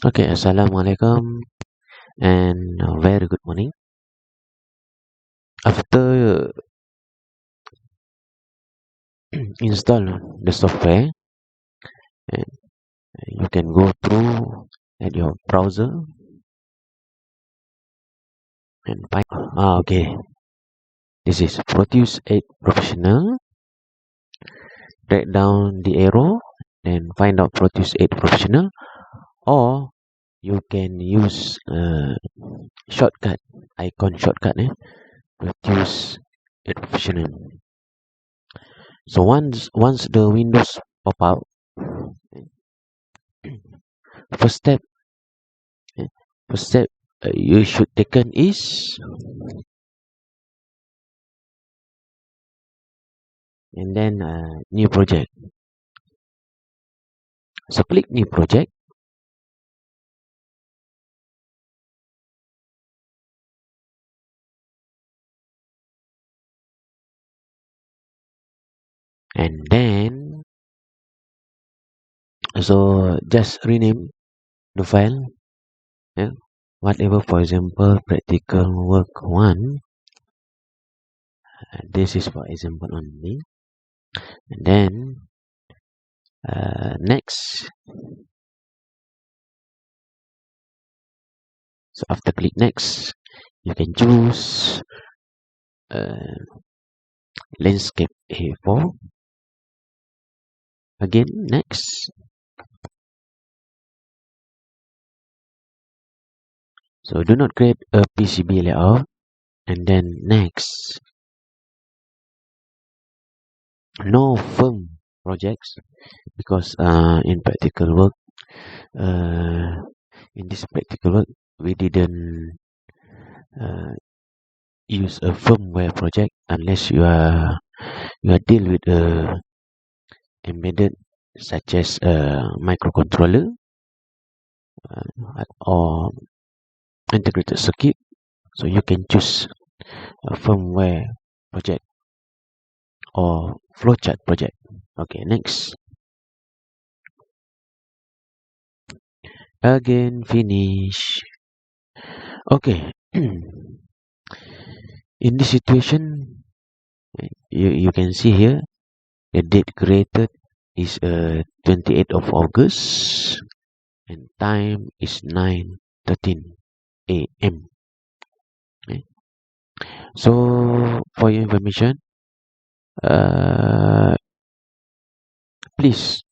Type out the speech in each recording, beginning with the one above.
Okay, Assalamualaikum and very good morning. After install the software, and you can go through at your browser and find. Okay, this is Produce 8 Professional. Drag down the arrow, then find out Produce 8 Professional, or you can use shortcut icon shortcut. Produce 8 Professional. So once the windows pop out, first step first step you should taken is, and then new project. So click new project, and then so just rename the file, yeah, whatever. For example, practical work 1. This is for example only. And then next. So after click next, you can choose landscape A4. Again next. So do not create a PCB layout, and then next. No firm projects, because in practical work, in this practical work, we didn't use a firmware project unless you are deal with embedded, such as a microcontroller or integrated circuit. So you can choose a firmware project or flowchart project. Okay, next. Again, finish. Okay. In this situation, you can see here the date created is 28th of August, and time is 9:13 a.m. Okay. So for your information, please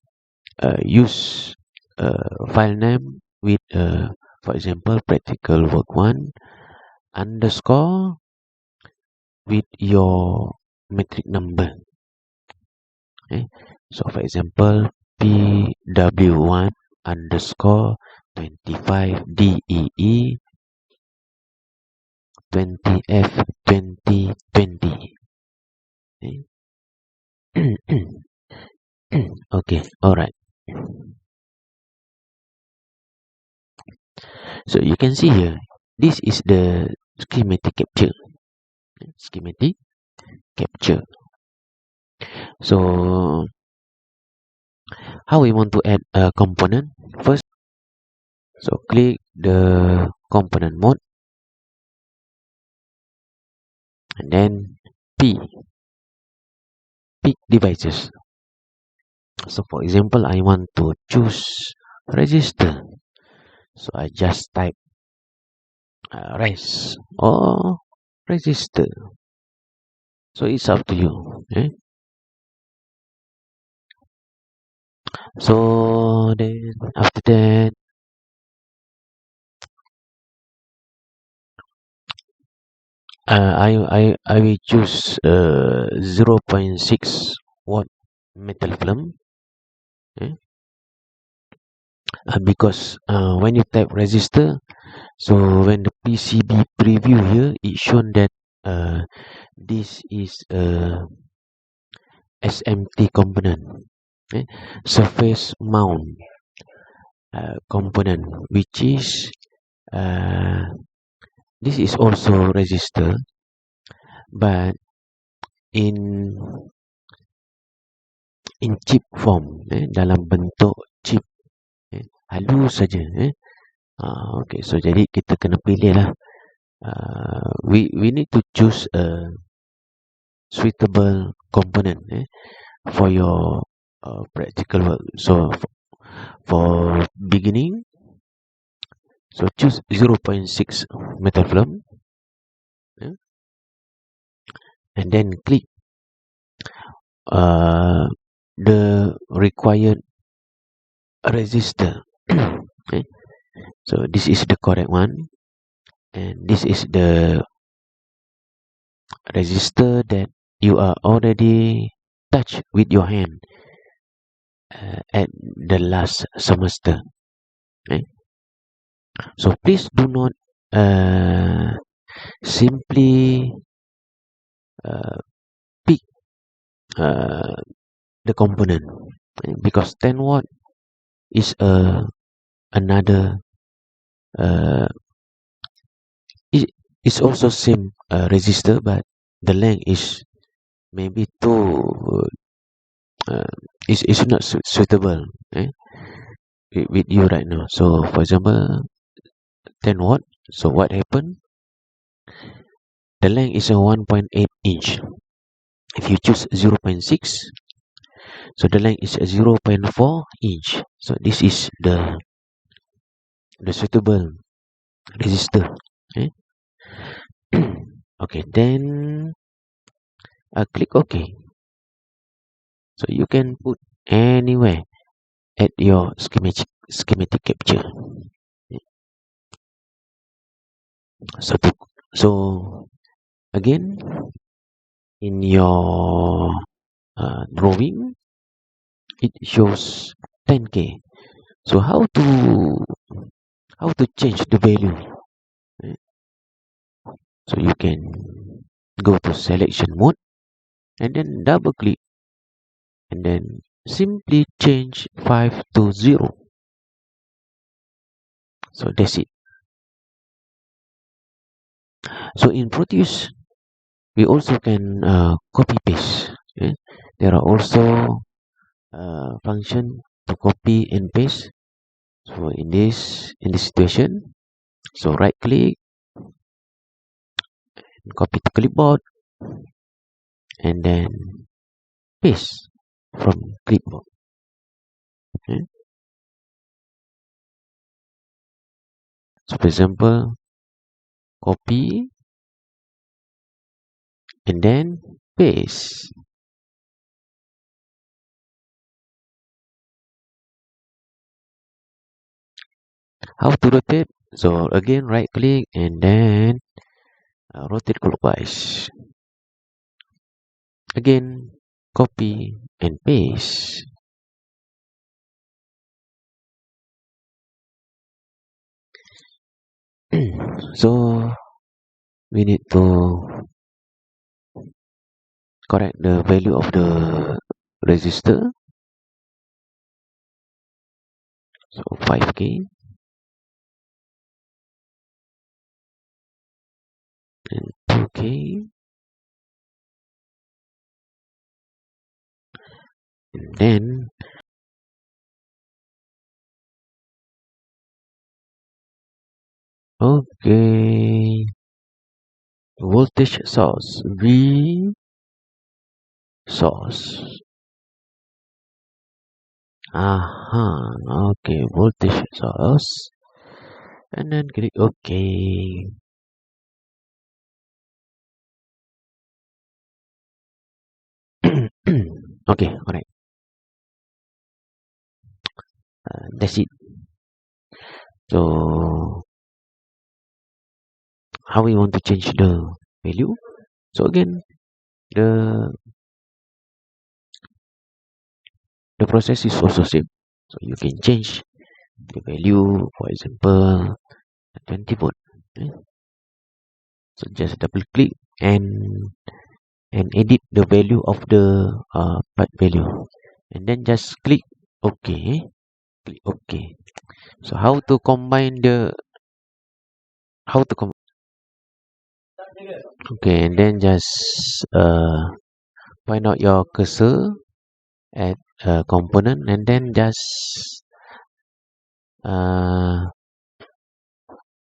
use file name with for example practical work 1 underscore with your metric number. Okay. So for example PW1 underscore 25 DEE 20F 2020. Okay. Okay, alright. So you can see here, this is the schematic capture. Schematic capture. So how we want to add a component? First, so click the component mode, and then pick devices. So for example, I want to choose resistor. So I just type res or resistor. So it's up to you. Okay? So then after that, I will choose 0.6 watt metal film. Okay? Because when you type resistor, so when the PCB preview here, it shown that this is a SMT component, okay? Surface mount component, which is this is also resistor, but in chip form, dalam bentuk chip, halus saja. Okay, so jadi kita kena pilih lah. We need to choose a suitable component for your practical work. So for beginning, so choose 0.6 metal film, and then click the required resistor. Okay, so this is the correct one, and this is the resistor that you are already touched with your hand at the last semester. Okay, so please do not simply pick the component, because 10 watt is another it's also same resistor, but the length is maybe too is not suitable with you right now. So for example, 10 watt. So what happened? The length is a 1.8 inch. If you choose 0.6, so the length is a 0.4 inch. So this is the suitable resistor. Okay. Okay, then click OK. So you can put anywhere at your schematic capture. So again, in your drawing, it shows 10K. So how to change the value? So you can go to selection mode and then double click and then simply change 5 to 0. So that's it. So in Proteus, we also can copy paste. There are also function to copy and paste. So in this situation, so right click, copy to clipboard, and then paste from clipboard. Okay. So for example, copy and then paste. How to rotate? So again, right click and then rotate clockwise. Again, copy and paste. So we need to correct the value of the resistor. So 5K and 2K, and then okay, voltage source V source. Okay, voltage source, and then click OK. Okay, alright. That's it. So how we want to change the value? So again, the process is also same. So you can change the value, for example, 20 volt. So just double click and edit the value of the part value, and then just click OK. Click OK. So how to combine okay, and then just point out your cursor at a component and then just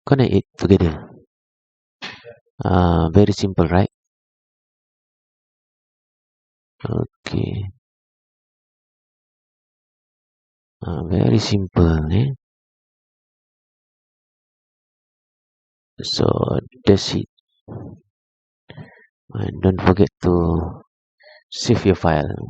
connect it together. Very simple, right? Okay. Very simple, eh? So that's it. And don't forget to save your file.